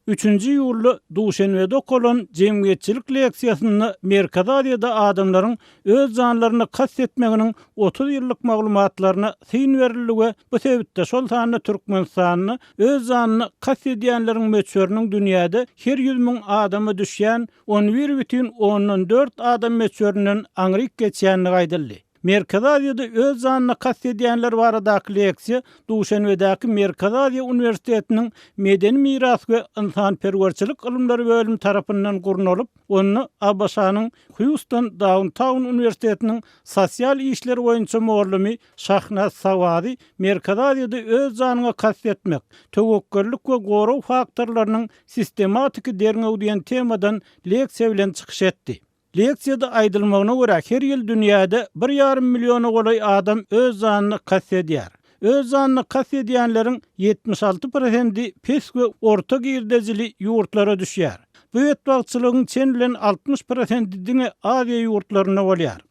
3-nji ýylda Duşanbede okulan jemgyýetçilik leksiýasyny Merkez Aziýada adamlaryň öz janlaryny kastetmeginiň 30 ýyllyk maglumatlaryna syn beriligi bu sebäpde şol sany Türkmenistanyny öz janyny kastetýänleriň meçörüniň dünýäde her 100 000 adamy düşýän 11,4 adam meçöründen aňryk geçýänini gaýdyldy. Merkez Aziýada öz janyny kastetýänler baradaky leksiýa Duşanbedäki Merkez Aziýa Uniwersitetiniň Medeni miras we insanperwerçilik ilmleri bölümi tarapyndan gurnulyp, onu Abaşanyň Houston Downtown Uniwersitetiniň sosial işler boýunça muallimi Şahnaz Sawady Merkez Aziýada öz janyna kastetmek, töwekküllik we goraw faktorlarynyň sistematiki derňew diýen temadan leksiýa bilen çykyş etdi. Leksiyada aýdylmagyna görä her ýyl dünýäde 1,5 milliona golay adam öz janyny kastetýär. Öz janyny kastetýänleriň 76% pes we orta girdejili ýurtlara düşýär. Bu etbagçylygyň çen bilen 60% diňe Aziýa ýurtlaryna bolýar.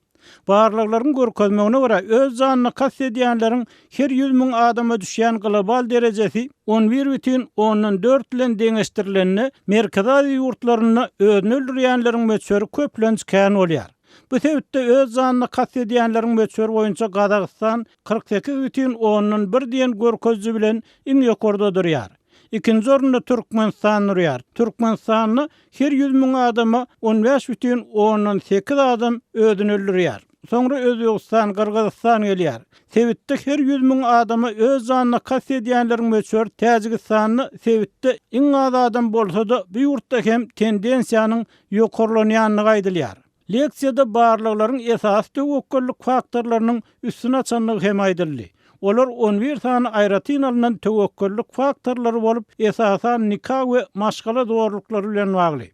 Barlyklaryň görkezmegine görä öz janyny kastetýänleriň her 100 000 adama düşýän global derejesi 11,4 bilen deňeşdirilenini Merkez Aziýa ýurtlaryna özüni öldürýänleriň meçöri köplenç kän bolýar. Bu sebäpde öz janyny kastetýänleriň meçöri boýunça Gazagystan 48,1 diýen görkezji bilen iň ýokarda durýar. İkinci orunda Türkmenistan durýar. Türkmenistanyny her 100 000 adama 15,8 adam özüni öldürýär. Soňra Özbegistan, Kyrgyzstan gelýär. Sebäpde her 100 000 adama öz janyny kastetýänleriň meçhur Täjikistanyny sebäpde iň az adam bolsa-da bu ýurtda hem tendensiýanyň ýokarlanýanyny gaýdylýar. Leksiýada barlyklaryň esas töwekküllik faktorlarynyň üstüne açanlygy hem aýdyldy. Olar 11 sany aýratyn alynan töwekküllik faktorlary bolup, esasan nikah we maşgala dogruklary bilen bagly.